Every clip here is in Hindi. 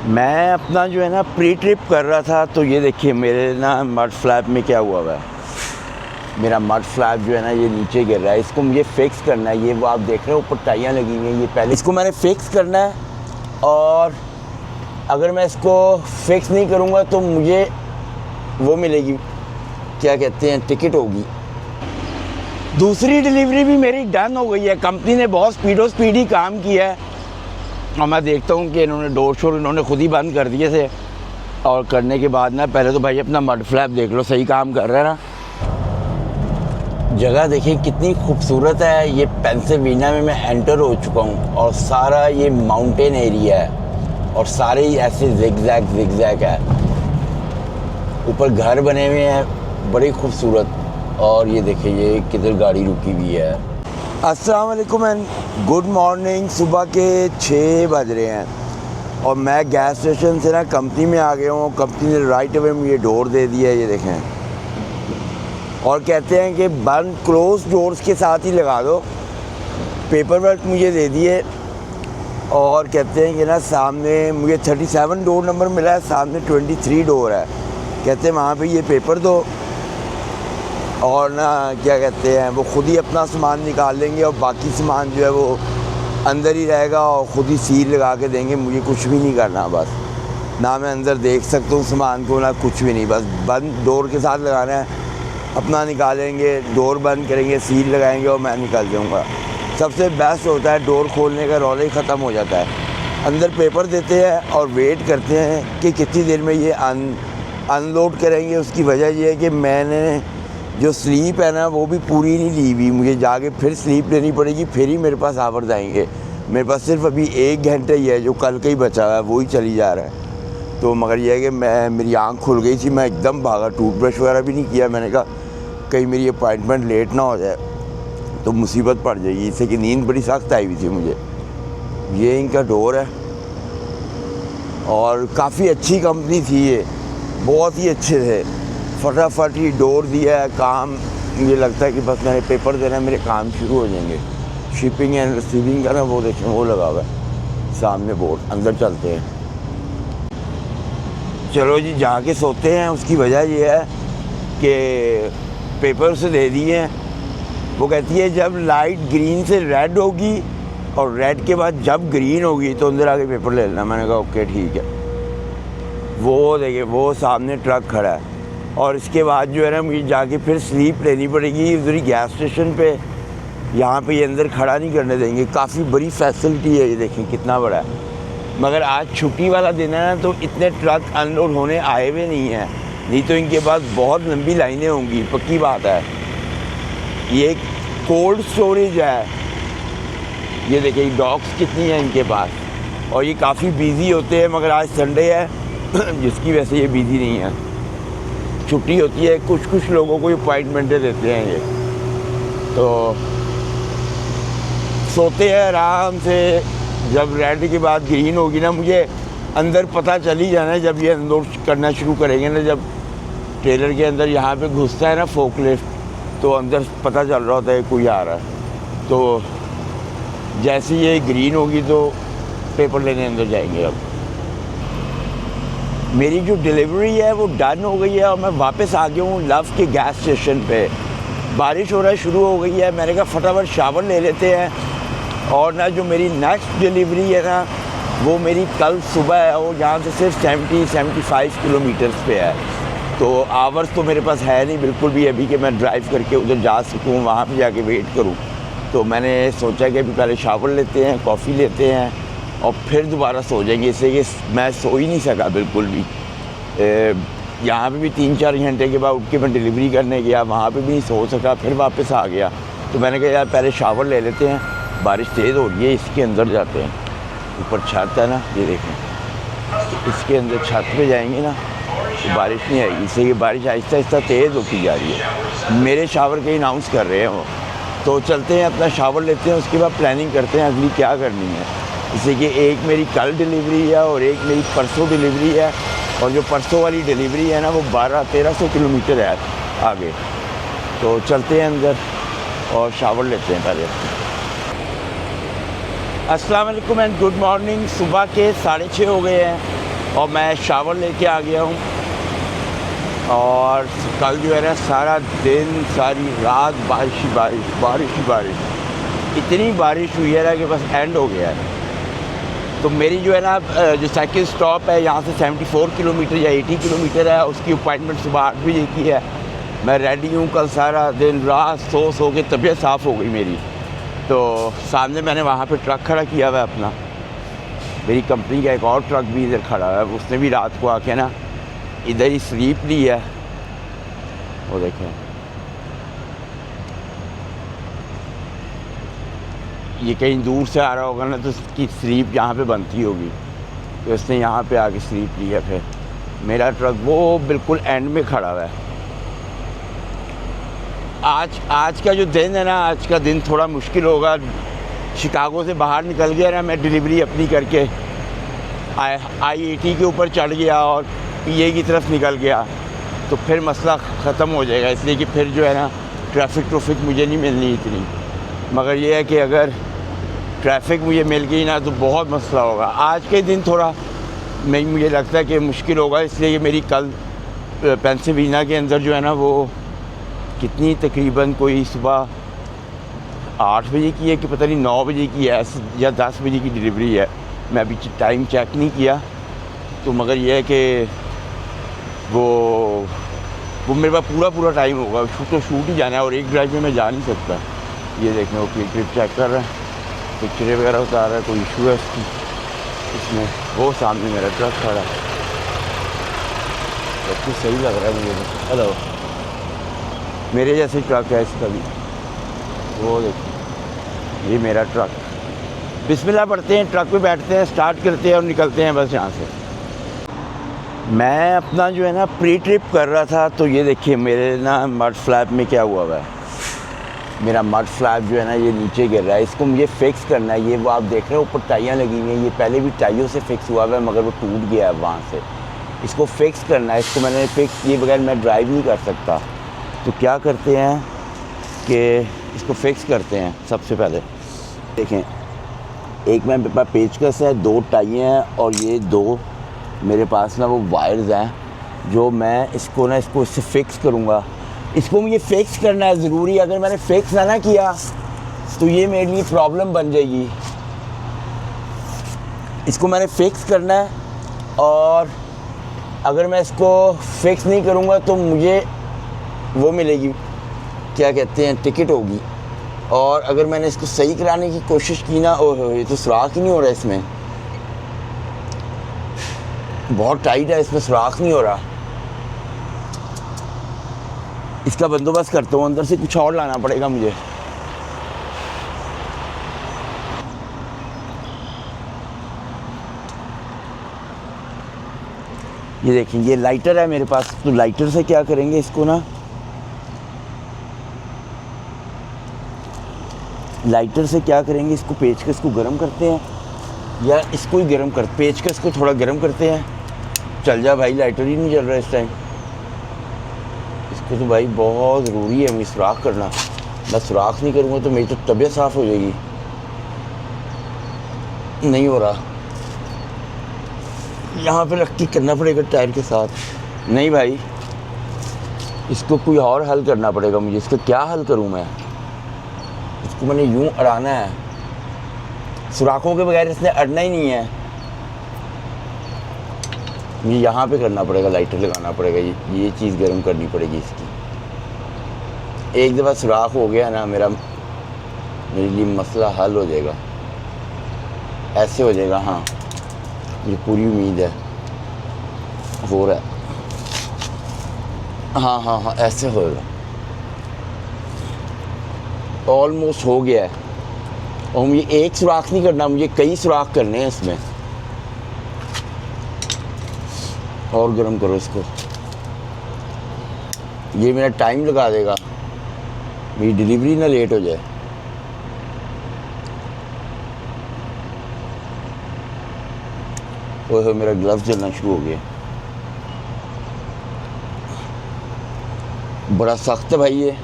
मैं अपना जो है ना प्री ट्रिप कर रहा था, तो ये देखिए मेरे ना मड फ्लैप में क्या हुआ है। मेरा मड फ्लैप जो है ना ये नीचे गिर रहा है। इसको मुझे फिक्स करना है। ये वो आप देख रहे हो ऊपर टाइयाँ लगी हुई हैं, ये पहले इसको मैंने फिक्स करना है। और अगर मैं इसको फिक्स नहीं करूँगा तो मुझे वो मिलेगी, क्या कहते हैं, टिकट होगी। दूसरी डिलीवरी भी मेरी डन हो गई है। कंपनी ने बहुत स्पीडी काम किया है। और मैं देखता हूँ कि इन्होंने डोर शोर इन्होंने खुद ही बंद कर दिए थे। और करने के बाद ना पहले तो भाई अपना मड फ्लैप देख लो, सही काम कर रहा है ना। जगह देखिए कितनी खूबसूरत है। ये पेंसिल्वेनिया में मैं एंटर हो चुका हूँ और सारा ये माउंटेन एरिया है और सारे ही ऐसे जिगजैग है। ऊपर घर बने हुए हैं बड़े खूबसूरत। और ये देखिए ये किधर गाड़ी रुकी हुई है। अस्सलाम वालेकुम एंड गुड मॉर्निंग। सुबह के 6 बज रहे हैं और मैं गैस स्टेशन से ना कंपनी में आ गया हूँ। कंपनी ने राइट अवे मुझे डोर दे दिया है, ये देखें। और कहते हैं कि बंद क्लोज डोर्स के साथ ही लगा दो। पेपर वर्क मुझे दे दिए और कहते हैं कि ना सामने मुझे 37 डोर नंबर मिला है, सामने 23 डोर है। कहते हैं वहाँ पे ये पेपर दो और ना क्या कहते हैं वो ख़ुद ही अपना सामान निकाल लेंगे और बाकी सामान जो है वो अंदर ही रहेगा और ख़ुद ही सील लगा के देंगे। मुझे कुछ भी नहीं करना, बस ना मैं अंदर देख सकता हूँ सामान को, ना कुछ भी नहीं। बस बंद डोर के साथ लगाना है, अपना निकालेंगे, डोर बंद करेंगे, सील लगाएंगे और मैं निकल जाऊँगा। सबसे बेस्ट होता है डोर खोलने का रौला ही ख़त्म हो जाता है। अंदर पेपर देते हैं और वेट करते हैं कि कितनी देर में ये अनलोड करेंगे। उसकी वजह ये है कि मैंने जो स्लीप है ना वो भी पूरी नहीं ली हुई। मुझे जाके फिर स्लीप लेनी पड़ेगी, फिर ही मेरे पास आवर्स आएंगे। मेरे पास सिर्फ अभी 1 घंटा ही है जो कल का ही बचा हुआ है, वो ही चली जा रहा है। तो मगर यह है कि मेरी आँख खुल गई थी, मैं एकदम भागा, टूथब्रश वगैरह भी नहीं किया। मैंने कहा कहीं मेरी अपॉइंटमेंट लेट ना हो जाए तो मुसीबत पड़ जाएगी। इससे कि नींद बड़ी सख्त आई हुई थी मुझे। ये इनका डोर है और काफ़ी अच्छी कंपनी थी ये, बहुत ही अच्छे थे। फटाफट ही डोर दिया है। काम मुझे लगता है कि बस मैंने पेपर देना है, मेरे काम शुरू हो जाएंगे। शिपिंग एंड रिसीविंग का ना वो देखें वो लगा हुआ है सामने बोर्ड। अंदर चलते हैं, चलो जी जाके सोते हैं। उसकी वजह ये है कि पेपर उसे दे दिए हैं। वो कहती है जब लाइट ग्रीन से रेड होगी और रेड के बाद जब ग्रीन होगी तो अंदर आके पेपर ले लेना। मैंने कहा ओके ठीक है। वो देखिए वो सामने ट्रक खड़ा है और इसके बाद जो है ना मुझे जाके फिर स्लीप लेनी पड़ेगी उधर ही गैस स्टेशन पे। यहाँ पे ये अंदर खड़ा नहीं करने देंगे। काफ़ी बड़ी फैसिलिटी है, ये देखें कितना बड़ा है। मगर आज छुट्टी वाला दिन है ना तो इतने ट्रक अनलोड होने आए हुए नहीं हैं, नहीं तो इनके पास बहुत लंबी लाइनें होंगी, पक्की बात है। ये कोल्ड स्टोरेज है, ये देखिए डॉग्स कितनी हैं इनके पास और ये काफ़ी बिज़ी होते हैं। मगर आज संडे है जिसकी वजह से ये बिज़ी नहीं है, छुट्टी होती है। कुछ लोगों को अपॉइंटमेंटें देते हैं ये। तो सोते हैं आराम से। जब रेड के बाद ग्रीन होगी ना मुझे अंदर पता चल ही जाना है। जब ये अनलोड करना शुरू करेंगे ना, जब ट्रेलर के अंदर यहाँ पे घुसता है ना फोकलिफ्ट, तो अंदर पता चल रहा होता है कोई आ रहा है। तो जैसे ये ग्रीन होगी तो पेपर लेने अंदर जाएंगे। अब मेरी जो डिलीवरी है वो डन हो गई है और मैं वापस आ गया हूँ लव के गैस स्टेशन पे। बारिश हो रहा शुरू हो गई है। मैंने कहा फटाफट शावर ले लेते हैं। और ना जो मेरी नेक्स्ट डिलीवरी है ना वो मेरी कल सुबह है। वो यहाँ से सिर्फ 70-75 किलोमीटर्स पे है। तो आवर्स तो मेरे पास है नहीं बिल्कुल भी अभी कि मैं ड्राइव करके उधर जा सकूँ, वहाँ पे जाके वेट करूँ। तो मैंने सोचा कि अभी पहले शावर लेते हैं, कॉफ़ी लेते हैं और फिर दोबारा सो जाएंगे। इससे कि मैं सो ही नहीं सका बिल्कुल भी। यहाँ पे भी 3-4 घंटे के बाद उठ के मैं डिलीवरी करने गया, वहाँ पे भी नहीं सो सका, फिर वापस आ गया। तो मैंने कहा यार पहले शावर ले लेते हैं। बारिश तेज़ हो रही है, इसके अंदर जाते हैं। ऊपर छत है ना, ये देखें, इसके अंदर छत पे जाएंगे ना तो बारिश नहीं आएगी। इससे कि बारिश आहिस्ता आहिस्ता तेज़ होती जा रही है। मेरे शावर के अनाउंस कर रहे हैं वो। तो चलते हैं अपना शावर लेते हैं, उसके बाद प्लानिंग करते हैं अगली क्या करनी है। जैसे कि एक मेरी कल डिलीवरी है और एक मेरी परसों डिलीवरी है। और जो परसों वाली डिलीवरी है ना वो 1200-1300 किलोमीटर है आगे। तो चलते हैं अंदर और शावर लेते हैं पहले। अस्सलाम वालेकुम एंड गुड मॉर्निंग। सुबह के 6:30 हो गए हैं और मैं शावर लेके आ गया हूँ। और कल जो है ना सारा दिन सारी रात बारिश ही बारिश, बारिश ही बारिश, इतनी बारिश हुई है ना कि बस एंड हो गया है। तो मेरी जो है ना जो सेकंड स्टॉप है यहाँ से 74 किलोमीटर या 80 किलोमीटर है, उसकी अपॉइंटमेंट सुबह 8 बजे की है। मैं रेडी हूँ। कल सारा दिन रात सो के तबीयत साफ़ हो गई मेरी। तो सामने मैंने वहाँ पे ट्रक खड़ा किया हुआ है अपना, मेरी कंपनी का एक और ट्रक भी इधर खड़ा है। उसने भी रात को आके ना इधर ही स्लीप ली है। वो देखें, ये कहीं दूर से आ रहा होगा ना तो उसकी स्लीप यहाँ पे बनती होगी, तो उसने यहाँ पे आके स्लीप ली है। फिर मेरा ट्रक वो बिल्कुल एंड में खड़ा हुआ है। आज का जो दिन है ना, आज का दिन थोड़ा मुश्किल होगा। शिकागो से बाहर निकल गया ना मैं, डिलीवरी अपनी करके I-80 के ऊपर चढ़ गया और PA की तरफ निकल गया, तो फिर मसला ख़त्म हो जाएगा। इसलिए कि फिर जो है ना ट्रैफिक मुझे नहीं मिलनी इतनी। मगर ये है कि अगर ट्रैफिक मुझे मिल गई ना तो बहुत मसला होगा। आज के दिन थोड़ा मुझे लगता है कि मुश्किल होगा, इसलिए कि मेरी कल पेंसिल्वेनिया के अंदर जो है ना वो कितनी तकरीबन कोई सुबह 8 बजे की है कि पता नहीं 9 बजे की है या 10 बजे की डिलीवरी है। मैं अभी टाइम चेक नहीं किया। तो मगर ये है कि वो मेरे पास पूरा टाइम होगा। तो शूट ही जाना है और एक ड्राइव में मैं जा नहीं सकता। ये देखने वो क्लिप चेक कर रहा है, पिक्चरें वगैरह उतार रहा है, कोई इशू है इसमें। वो सामने मेरा ट्रक खड़ा है, सब कुछ सही लग रहा है मुझे। हेलो, मेरे जैसे ट्रक है इसका भी। वो देखिए, ये मेरा ट्रक। बिस्मिल्लाह पढ़ते हैं, ट्रक पे बैठते हैं, स्टार्ट करते हैं और निकलते हैं बस यहाँ से। मैं अपना जो है ना प्री ट्रिप कर रहा था, तो ये देखिए मेरे ना मड फ्लैप में क्या हुआ है। मेरा मड फ्लैप जो है ना ये नीचे गिर रहा है। इसको मुझे फ़िक्स करना है। ये वो आप देख रहे हो ऊपर टाइयाँ लगी हुई हैं, ये पहले भी टाइयों से फ़िक्स हुआ है मगर वो टूट गया है वहाँ से। इसको फ़िक्स करना है। इसको मैंने फ़िक्स किए बगैर मैं ड्राइव नहीं कर सकता। तो क्या करते हैं कि इसको फ़िक्स करते हैं। सबसे पहले देखें, एक मेरे पास पेचकस है, 2 टाइयाँ हैं और ये 2 मेरे पास ना वो वायर्स हैं जो मैं इसको इससे फ़िक्स करूँगा। इसको मुझे फ़िक्स करना है ज़रूरी। अगर मैंने फ़िक्स ना किया तो ये मेरे लिए प्रॉब्लम बन जाएगी। इसको मैंने फ़िक्स करना है और अगर मैं इसको फ़िक्स नहीं करूँगा तो मुझे वो मिलेगी, क्या कहते हैं, टिकट होगी। और अगर मैंने इसको सही कराने की कोशिश की ना, ये तो सुराख ही नहीं हो रहा, इसमें बहुत टाइट है, इसमें सुराख नहीं हो रहा। इसका बंदोबस्त करता हूँ, अंदर से कुछ और लाना पड़ेगा मुझे। ये देखें, ये लाइटर है मेरे पास। तो लाइटर से क्या करेंगे, इसको ना लाइटर से क्या करेंगे, इसको पेचकस को गर्म करते हैं या इसको ही गर्म कर, पेचकस को थोड़ा गर्म करते हैं। चल जा भाई, लाइटर ही नहीं चल रहा इस टाइम। इसको तो भाई बहुत ज़रूरी है मुझे सुराख करना। मैं सुराख नहीं करूँगा तो मेरी तो तबीयत साफ़ हो जाएगी। नहीं हो रहा, यहाँ पे रख के करना पड़ेगा टायर के साथ। नहीं भाई, इसको कोई और हल करना पड़ेगा मुझे। इसका क्या हल करूँ मैं? इसको मैंने यूँ अड़ाना है, सुराखों के बगैर इसने अड़ना ही नहीं है। मुझे यहाँ पे करना पड़ेगा, लाइटर लगाना पड़ेगा, ये चीज़ गर्म करनी पड़ेगी इसकी। एक दफ़ा सुराख हो गया ना मेरे लिए मसला हल हो जाएगा। ऐसे हो जाएगा। हाँ, मुझे पूरी उम्मीद है हो रहा है। हाँ, ऐसे होगा। ऑलमोस्ट हो गया है। और मुझे एक सुराख नहीं करना, मुझे कई सुराख करने हैं इसमें। और गर्म करो इसको। ये मेरा टाइम लगा देगा, मेरी डिलीवरी ना लेट हो जाए। ओह, मेरा ग्लव्स जलना शुरू हो गया। बड़ा सख्त है भाई ये।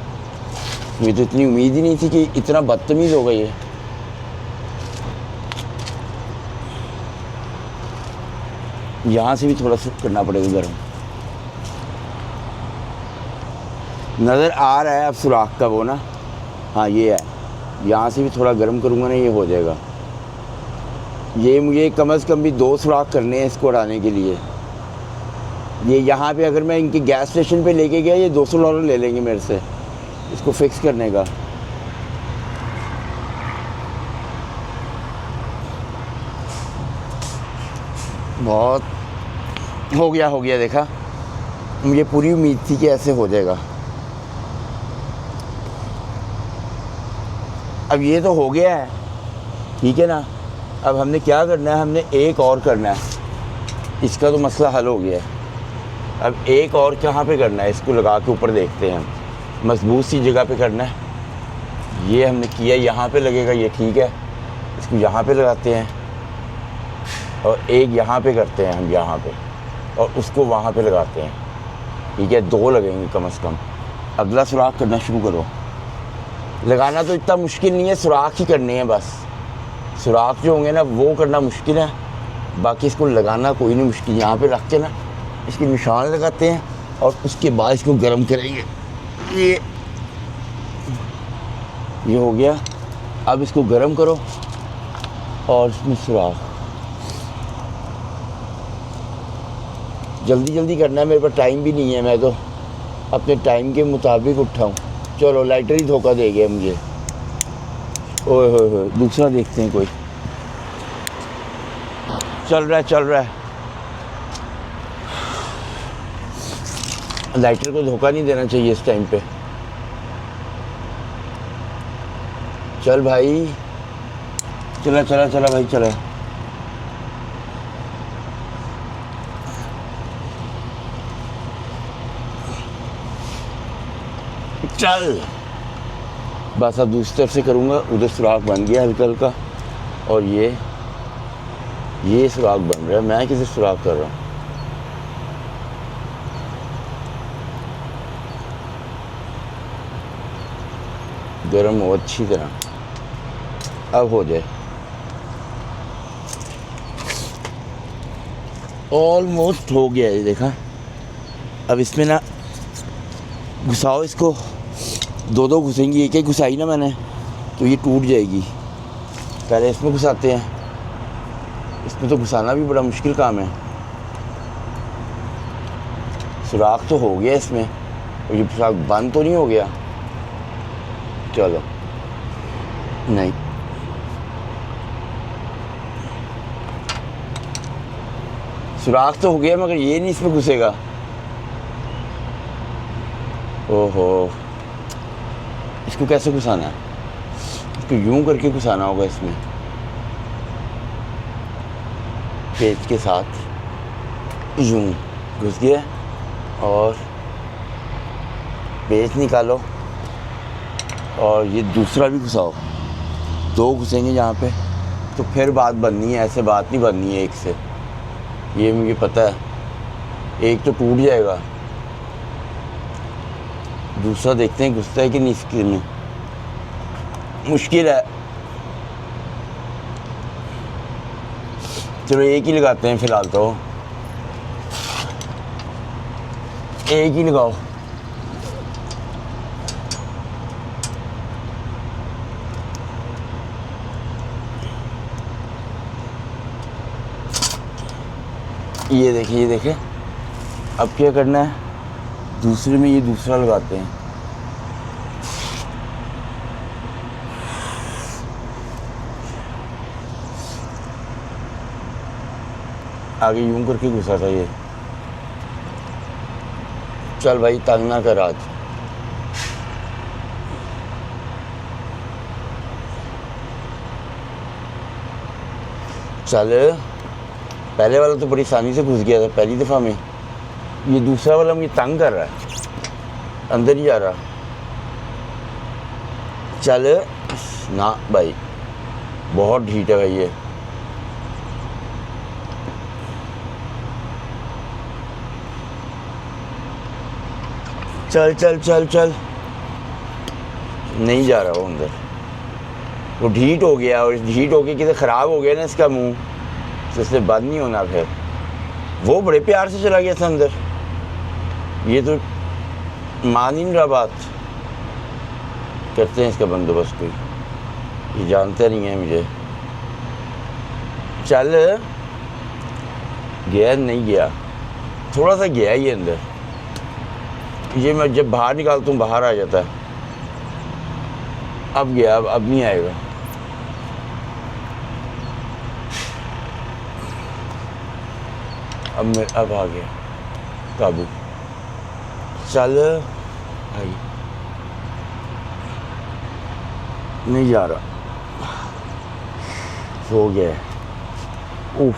मुझे तो इतनी उम्मीद ही नहीं थी कि इतना बदतमीज़ होगा ये। यहाँ से भी थोड़ा सा करना पड़ेगा गर्म। नज़र आ रहा है अब सुराख का वो ना, हाँ ये है। यहाँ से भी थोड़ा गर्म करूँगा ना, ये हो जाएगा। ये मुझे कम से कम भी 2 सुराख करने हैं इसको उड़ाने के लिए। ये यहाँ पे अगर मैं इनके गैस स्टेशन पे लेके गया, ये $200 ले लेंगे मेरे से इसको फिक्स करने का। बहुत हो गया देखा, मुझे पूरी उम्मीद थी कि ऐसे हो जाएगा। अब ये तो हो गया है, ठीक है ना। अब हमने क्या करना है, हमने एक और करना है। इसका तो मसला हल हो गया है। अब एक और कहाँ पे करना है, इसको लगा के ऊपर देखते हैं हम। मजबूत सी जगह पे करना है। ये हमने किया, यहाँ पे लगेगा, ये ठीक है। इसको यहाँ पे लगाते हैं और एक यहाँ पे करते हैं हम, यहाँ पे, और उसको वहाँ पे लगाते हैं, ठीक है। 2 लगेंगे कम से कम। अगला सुराख करना शुरू करो। लगाना तो इतना मुश्किल नहीं है, सुराख ही करने हैं बस। सुराख जो होंगे ना वो करना मुश्किल है, बाकी इसको लगाना कोई नहीं मुश्किल। यहाँ पे रख के ना इसके निशान लगाते हैं और उसके बाद इसको गर्म करेंगे। ये हो गया। अब इसको गर्म करो और इसमें सुराख जल्दी जल्दी करना है। मेरे पास टाइम भी नहीं है, मैं तो अपने टाइम के मुताबिक उठाऊँ। चलो लाइटर ही धोखा दे गया मुझे। ओए होए, दूसरा देखते हैं कोई। चल रहा है। लाइटर को धोखा नहीं देना चाहिए इस टाइम पे। चल भाई, चला भाई, चला। चल बस, अब दूसरी तरफ से करूँगा। उधर सुराख बन गया हल्का हल्का, और ये सुराख बन रहा है। मैं किसे सुराख कर रहा हूँ। गर्म हो अच्छी तरह। अब हो जाए, ऑलमोस्ट हो गया ये, देखा। अब इसमें ना घुसाओ इसको, 2 घुसेंगी। एक घुसाई ना मैंने तो ये टूट जाएगी। पहले इसमें घुसाते हैं। इसमें तो घुसाना भी बड़ा मुश्किल काम है। सुराख तो हो गया इसमें, और ये सुराख बंद तो नहीं हो गया। चलो, नहीं, सुराख तो हो गया मगर ये नहीं इसमें घुसेगा। ओहो, इसको कैसे घुसाना है? इसको यूं करके घुसाना होगा इसमें, पेच के साथ यूं घुस गया। और पेच निकालो और ये दूसरा भी घुसाओ। 2 घुसेंगे यहाँ पे तो फिर बात बननी है। ऐसे बात नहीं बननी है एक से, ये मुझे पता है। एक तो टूट जाएगा, दूसरा देखते हैं घुसता है कि नहीं इसके में। मुश्किल है। चलो एक ही लगाते हैं फिलहाल, तो एक ही लगाओ। ये देखिए। अब क्या करना है, दूसरे में ये दूसरा लगाते हैं। आगे यूं करके घुसा था ये। चल भाई, तंग ना कर आज। चल, पहले वाला तो बड़ी आसानी से घुस गया था पहली दफ़ा में। ये दूसरा वाला मुझे तंग कर रहा है, अंदर ही जा रहा। चल ना भाई, बहुत ढीठ है भाई ये। चल चल चल चल, नहीं जा रहा वो अंदर। वो ढीठ हो गया, और ढीठ हो के किसी ख़राब हो गया ना इसका मुंह, तो इसलिए बंद नहीं होना फिर। वो बड़े प्यार से चला गया था अंदर। ये तो मान ही नहीं रहा बात। करते हैं इसका बंदोबस्त कोई, ये जानता नहीं है मुझे। चल गया नहीं गया, थोड़ा सा गया ही अंदर। ये मैं जब बाहर निकालता हूँ बाहर आ जाता है। अब गया, अब नहीं आएगा। अब आ गया काबू। चल भाई, नहीं जा रहा, सो गया। उफ,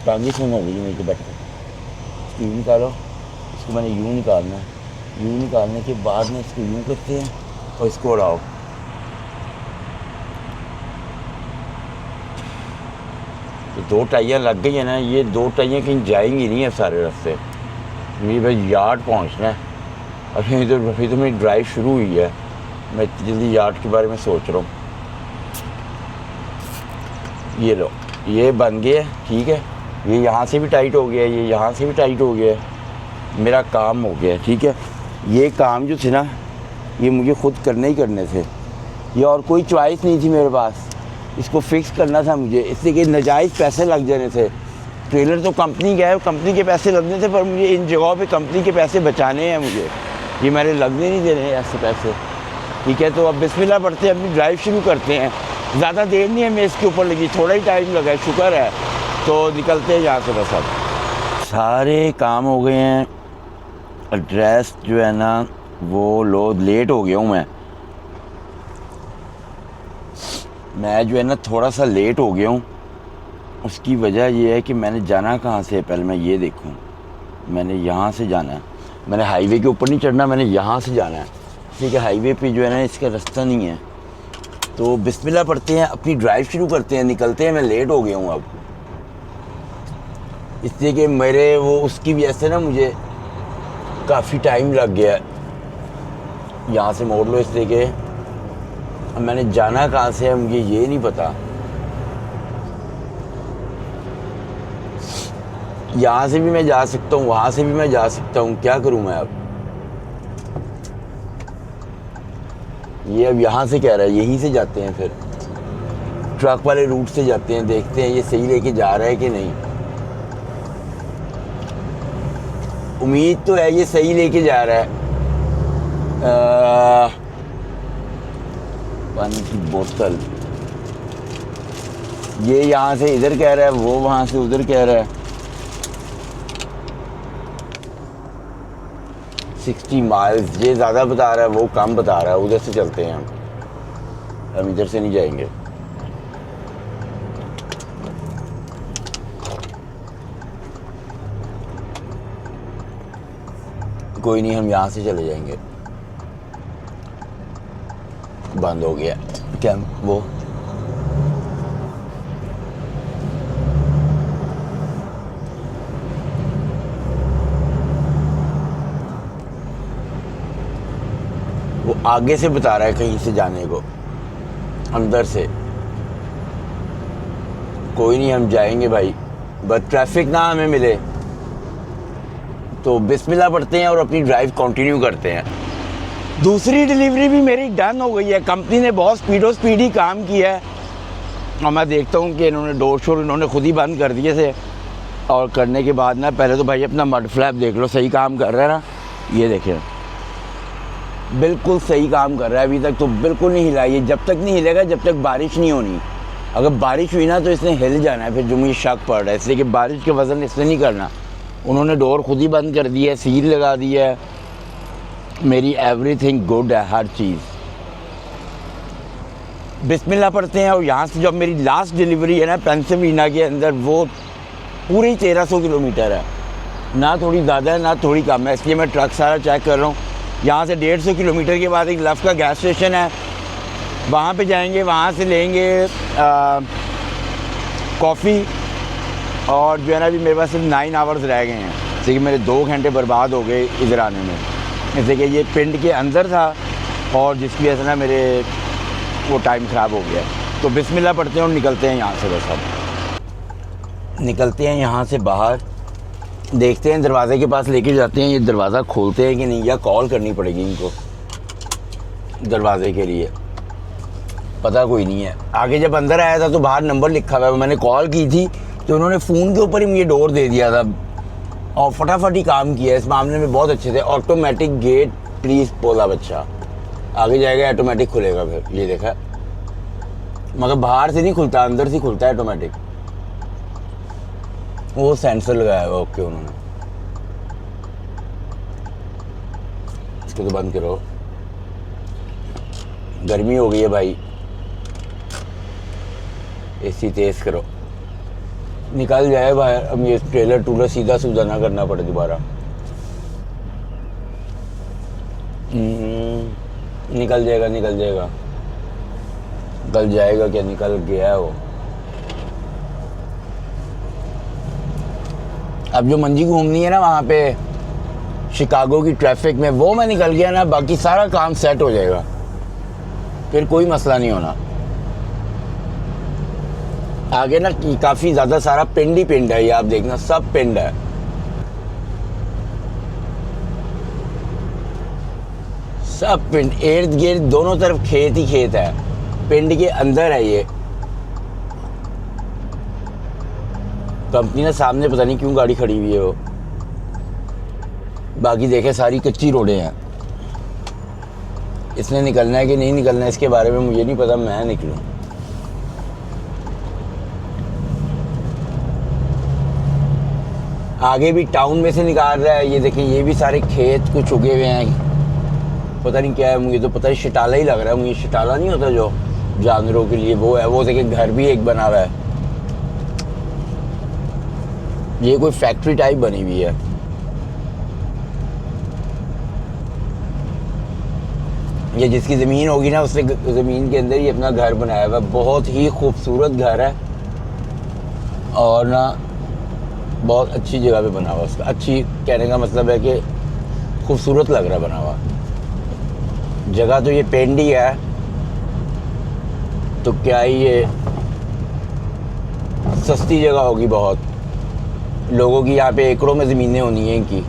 टांगी सुन हो गई मेरे को बैठ के। यूँ निकालो इसको, मैंने यूँ निकालना है। यूँ निकालने के बाद में इसको यूँ करते हैं और इसको उड़ाओ। तो 2 टाइयाँ लग गई हैं ना, ये 2 टाइयाँ कहीं जाएंगी नहीं है सारे रास्ते। मुझे बस यार्ड पहुँचना है। अभी तो मेरी ड्राइव शुरू हुई है, मैं इतनी जल्दी यार्ड के बारे में सोच रहा हूँ। ये लो, ये बन गया, ठीक है। ये यहाँ से भी टाइट हो गया, ये यहाँ से भी टाइट हो गया। मेरा काम हो गया, ठीक है। ये काम जो थे ना, ये मुझे खुद करने ही करने थे, ये और कोई चॉइस नहीं थी मेरे पास। इसको फिक्स करना था मुझे, इसलिए कि नाजायज़ पैसे लग जाने थे। ट्रेलर तो कंपनी का है, कंपनी के पैसे लगने थे, पर मुझे इन जगहों पे कंपनी के पैसे बचाने हैं मुझे। ये मैंने लगने नहीं देने ऐसे पैसे, ठीक है। तो अब बिस्मिल्लाह पढ़ते हैं, अपनी ड्राइव शुरू करते हैं। ज़्यादा देर नहीं है मैं इसके ऊपर लगी, थोड़ा ही टाइम लगा है, शुक्र है। तो निकलते हैं यहाँ से। बस अब सारे काम हो गए हैं। एड्रेस जो है ना वो लो, लेट हो गया हूँ मैं जो है ना थोड़ा सा लेट हो गया हूँ। उसकी वजह ये है कि मैंने जाना कहाँ से है, पहले मैं ये देखूँ। मैंने यहाँ से जाना है, मैंने हाईवे के ऊपर नहीं चढ़ना, मैंने यहाँ से जाना है, ठीक है। हाईवे पे जो है ना इसका रास्ता नहीं है। तो बिस्मिल्लाह पढ़ते हैं, अपनी ड्राइव शुरू करते हैं, निकलते हैं। मैं लेट हो गया हूँ अब, इसलिए कि मेरे वो उसकी वजह से ना मुझे काफ़ी टाइम लग गया। यहाँ से मोड़ लो, इसलिए कि अब मैंने जाना कहाँ से है मुझे ये नहीं पता। यहाँ से भी मैं जा सकता हूँ, वहाँ से भी मैं जा सकता हूँ, क्या करूँ मैं अब। ये अब यहाँ से कह रहा है, यहीं से जाते हैं, फिर ट्रक वाले रूट से जाते हैं, देखते हैं ये सही लेके जा रहा है कि नहीं। उम्मीद तो है ये सही लेके जा रहा है। पानी की बोतल, ये यहाँ से इधर कह रहा है, वो वहाँ से उधर कह रहा है। 60 माइल्स ये ज़्यादा बता रहा है, वो कम बता रहा है। उधर से चलते हैं हम इधर से नहीं जाएंगे। कोई नहीं, हम यहाँ से चले जाएंगे। बंद हो गया क्या वो? आगे से बता रहा है कहीं से जाने को, अंदर से। कोई नहीं, हम जाएंगे भाई, बस ट्रैफिक ना हमें मिले। तो बिस्मिल्लाह पढ़ते हैं और अपनी ड्राइव कंटिन्यू करते हैं। दूसरी डिलीवरी भी मेरी डन हो गई है। कंपनी ने बहुत स्पीडी काम किया है और मैं देखता हूँ कि इन्होंने डोर शोर इन्होंने खुद ही बंद कर दिए थे। और करने के बाद ना, पहले तो भाई अपना मड फ्लैप देख लो, सही काम कर रहा है ना। ये देखें, बिल्कुल सही काम कर रहा है। अभी तक तो बिल्कुल नहीं हिला। ये जब तक नहीं हिलेगा जब तक बारिश नहीं होनी। अगर बारिश हुई ना तो इसने हिल जाना है, फिर जो मुझे शक पड़ रहा है, इसलिए कि बारिश के वजन इसने नहीं करना। उन्होंने डोर खुद ही बंद कर दी है, सील लगा दी है। मेरी एवरीथिंग गुड है, हर चीज़। बिस्मिल्लाह पढ़ते हैं। और यहाँ से जब मेरी लास्ट डिलीवरी है ना पेंसिल्वेनिया के अंदर, वो पूरी 1300 किलोमीटर है, ना थोड़ी ज़्यादा है ना थोड़ी कम है। इसलिए मैं ट्रक सारा चेक कर रहा हूँ। यहाँ से 150 किलोमीटर के बाद एक लेफ्ट का गैस स्टेशन है, वहाँ पे जाएंगे, वहाँ से लेंगे कॉफ़ी। और जो है ना अभी मेरे पास सिर्फ 9 आवर्स रह गए हैं, जैसे कि मेरे 2 घंटे बर्बाद हो गए इधर आने में। जैसे कि ये पिंड के अंदर था और जिसकी वजह से ना मेरे वो टाइम ख़राब हो गया। तो बिस्मिल्लाह पढ़ते हैं और निकलते हैं यहाँ से। बस अब निकलते हैं यहाँ से बाहर। देखते हैं दरवाजे के पास लेके जाते हैं, ये दरवाज़ा खोलते हैं कि नहीं, या कॉल करनी पड़ेगी इनको दरवाजे के लिए, पता कोई नहीं है। आगे जब अंदर आया था तो बाहर नंबर लिखा हुआ है, मैंने कॉल की थी तो उन्होंने फ़ोन के ऊपर ही मुझे डोर दे दिया था और फटाफट ही काम किया। इस मामले में बहुत अच्छे थे। ऑटोमेटिक गेट प्लीज़ बोला बच्चा, आगे जाएगा ऑटोमेटिक खुलेगा। फिर ये देखा, मगर बाहर से नहीं खुलता, अंदर से खुलता है ऑटोमेटिक। वो सेंसर लगाया हुआ ओके उन्होंने। इसको तो बंद करो, गर्मी हो गई है भाई, एसी तेज करो, निकल जाए बाहर। अब ये ट्रेलर टूलर सीधा सूधा ना करना पड़े दोबारा। निकल जाएगा, निकल जाएगा, निकल जाएगा क्या, निकल गया है वो। अब जो मंजी घूमनी है ना वहाँ पे शिकागो की ट्रैफिक में, वो मैं निकल गया ना, बाकी सारा काम सेट हो जाएगा, फिर कोई मसला नहीं होना। आगे ना काफ़ी ज़्यादा सारा पिंड ही पिंड है, ये आप देखना सब पिंड है। सब पिंड, इर्द गिर्द दोनों तरफ खेत ही खेत है, पिंड के अंदर है ये। कंपनी ने सामने पता नहीं क्यों गाड़ी खड़ी हुई है वो। बाकी देखे सारी कच्ची रोडें हैं। इसने निकलना है कि नहीं निकलना है इसके बारे में मुझे नहीं पता, मैं निकलूं। आगे भी टाउन में से निकाल रहा है, ये देखें, ये भी सारे खेत कुछ उगे हुए हैं, पता नहीं क्या है, मुझे तो पता है शटाला ही लग रहा है मुझे। शटाला नहीं होता जो जानवरों के लिए, वो है। वो देखें घर भी एक बना हुआ है, ये कोई फैक्ट्री टाइप बनी हुई है। ये जिसकी ज़मीन होगी ना उसने ज़मीन के अंदर ही अपना घर बनाया हुआ, बहुत ही खूबसूरत घर है और ना बहुत अच्छी जगह पे बना हुआ उसका। अच्छी कहने का मतलब है कि खूबसूरत लग रहा बना हुआ। जगह तो ये पेंडी है, तो क्या ही ये सस्ती जगह होगी बहुत। लोगों की यहाँ पे एकड़ों में ज़मीनें होनी हैं इनकी।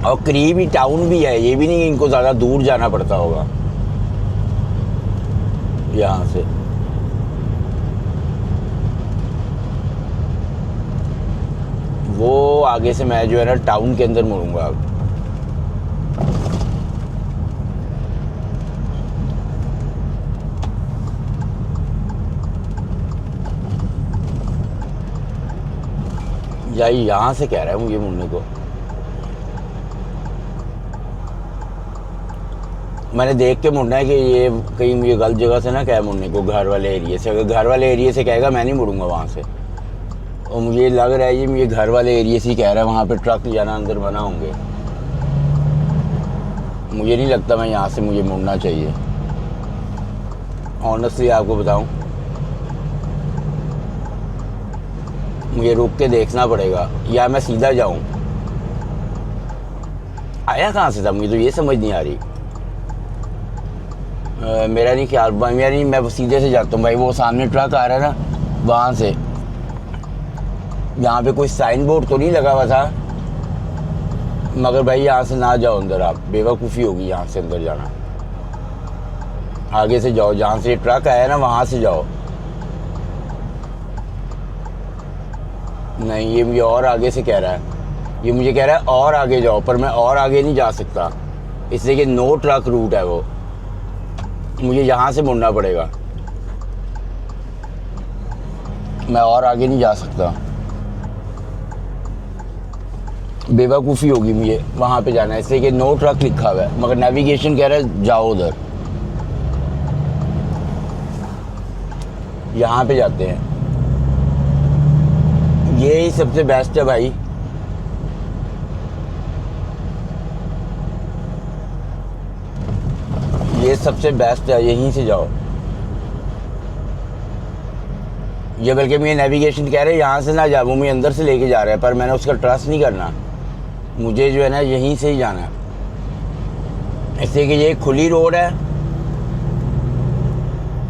और करीब ही टाउन भी है, ये भी नहीं इनको ज़्यादा दूर जाना पड़ता होगा यहाँ से। वो आगे से मैं जो है ना टाउन के अंदर मुड़ूंगा अब। या यहाँ से कह रहा है मुझे मुड़ने को। मैंने देख के मुड़ना है कि ये कहीं मुझे गलत जगह से ना कहे मुड़ने को, घर वाले एरिया से। अगर घर वाले एरिया से कहेगा मैं नहीं मुड़ूंगा वहाँ से। और मुझे लग रहा है ये मुझे घर वाले एरिया से ही कह रहा है, वहाँ पे ट्रक जाना अंदर मना होंगे। मुझे नहीं लगता मैं यहाँ से मुझे मुड़ना चाहिए, ऑनेस्टली आपको बताऊँ। मुझे रुक के देखना पड़ेगा या मैं सीधा जाऊँ। आया कहाँ से था मुझे तो ये समझ नहीं आ रही। मेरा नहीं ख्याल, मेरा नहीं, मैं सीधे से जाता हूँ भाई। वो सामने ट्रक आ रहा है ना वहाँ से। यहाँ पे कोई साइन बोर्ड तो नहीं लगा हुआ था, मगर भाई यहाँ से ना जाओ अंदर, आप बेवकूफ़ी होगी यहाँ से अंदर जाना। आगे से जाओ, जहाँ से ट्रक आया ना वहाँ से जाओ। नहीं, ये मुझे और आगे से कह रहा है, ये मुझे कह रहा है और आगे जाओ, पर मैं और आगे नहीं जा सकता इसलिए कि नो ट्रक रूट है वो। मुझे यहाँ से मुड़ना पड़ेगा, मैं और आगे नहीं जा सकता। बेवकूफ़ी होगी मुझे वहाँ पे जाना है इसलिए कि नो ट्रक लिखा हुआ है, मगर नेविगेशन कह रहा है जाओ उधर। यहाँ पे जाते हैं, ये ही सबसे बेस्ट है भाई। ये सबसे बेस्ट है, यहीं से जाओ। ये बल्कि मुझे नेविगेशन कह रहे हैं यहाँ से ना जा, वो मुझे अंदर से लेके जा रहा है, पर मैंने उसका ट्रस्ट नहीं करना। मुझे जो है ना यहीं से ही जाना है, इसलिए कि ये खुली रोड है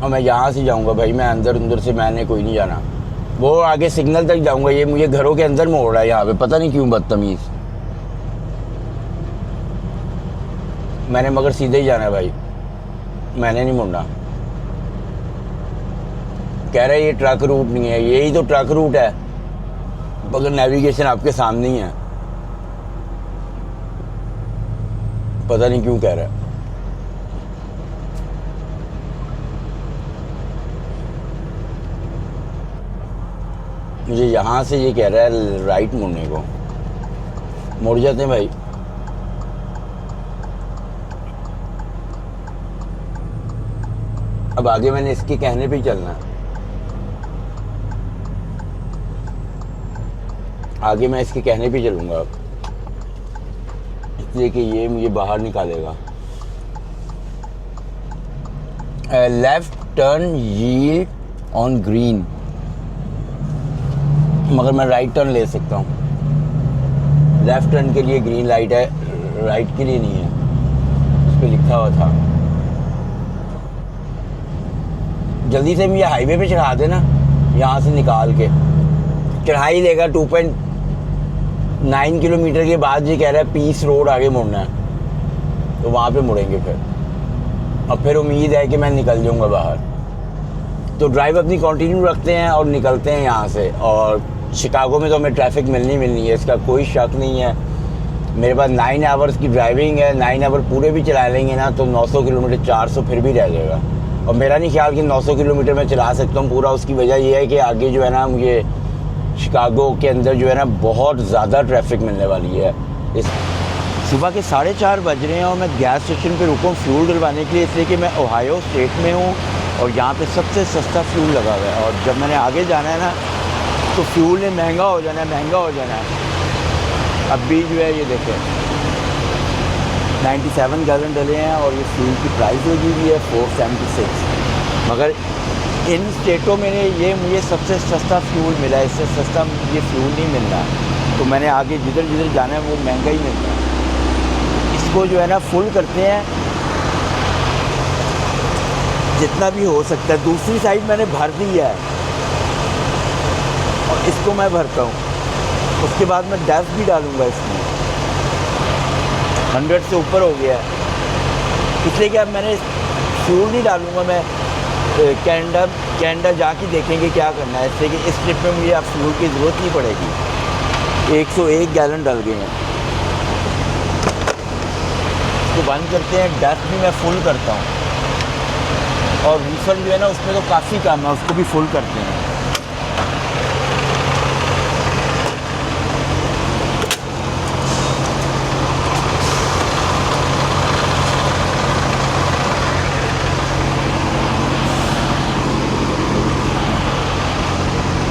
और मैं यहाँ से जाऊँगा भाई, मैं अंदर अंदर से मैंने कोई नहीं जाना, वो आगे सिग्नल तक जाऊँगा। ये मुझे घरों के अंदर मोड़ रहा है यहाँ पे, पता नहीं क्यों, बदतमीज़। मैंने मगर सीधे ही जाना है भाई, मैंने नहीं मुड़ना। कह रहा है ये ट्रक रूट नहीं है, यही तो ट्रक रूट है, मगर नेविगेशन आपके सामने ही है, पता नहीं क्यों कह रहा है। मुझे यहाँ से ये कह रहा है राइट मुड़ने को, मुड़ जाते हैं भाई। अब आगे मैंने इसके कहने पे ही चलना है, आगे मैं इसके कहने पे चलूँगा अब, इसलिए कि ये मुझे बाहर निकालेगा। Left turn yield on green, मगर मैं राइट टर्न ले सकता हूँ। लेफ्ट टर्न के लिए ग्रीन लाइट है, राइट के लिए नहीं है, उस पर लिखा हुआ था। जल्दी से मुझे हाईवे पे चढ़ा देना, यहाँ से निकाल के चढ़ा ही लेगा। 2.9 किलोमीटर के बाद ये कह रहा है पीस रोड आगे मुड़ना है, तो वहाँ पे मुड़ेंगे फिर, और फिर उम्मीद है कि मैं निकल जाऊँगा बाहर। तो ड्राइव अपनी कंटिन्यू रखते हैं और निकलते हैं यहाँ से। और शिकागो में तो हमें ट्रैफिक मिलनी है, इसका कोई शक नहीं है। मेरे पास 9 आवर्स की ड्राइविंग है, 9 आवर पूरे भी चला लेंगे ना तो 900 किलोमीटर 400 फिर भी रह जाएगा। और मेरा नहीं ख्याल कि 900 किलोमीटर मैं चला सकता हूँ पूरा। उसकी वजह यह है कि आगे जो है ना, मुझे शिकागो के अंदर जो है ना बहुत ज़्यादा ट्रैफिक मिलने वाली है। इस सुबह के 4:30 बज रहे हैं और मैं गैस स्टेशन पे रुका हूँ फ्यूल डलवाने के लिए, इसलिए कि मैं ओहायो स्टेट में हूँ और यहाँ पे सबसे सस्ता फ्यूल लगा हुआ है। और जब मैंने आगे जाना है ना तो फ्यूल ने महंगा हो जाना है। अब भी जो है ये देखें 97 गैलन डले हैं और ये फ्यूल की प्राइस लगी हुई है 476। मगर इन स्टेटों में ये मुझे सबसे सस्ता फ्यूल मिला है, इससे सस्ता ये फ्यूल नहीं मिल रहा। तो मैंने आगे जिधर जाना है वो महंगा ही मिल रहा है। इसको जो है ना फुल करते हैं जितना भी हो सकता है। दूसरी साइड मैंने भर दी है और इसको मैं भरता हूँ, उसके बाद मैं डैफ भी डालूँगा इसमें। 100 से ऊपर हो गया है, इसलिए कि अब मैंने फ्यूल नहीं डालूँगा। मैं कैनेडा जाके देखेंगे क्या करना है, इसलिए कि इस ट्रिप में मुझे अब फ्यूल की ज़रूरत नहीं पड़ेगी। 101 गैलन डल गए हैं, इसको बंद करते हैं। डैफ भी मैं फुल करता हूँ और रीफिल जो है ना उसमें तो काफ़ी कम है, उसको भी फुल करते हैं।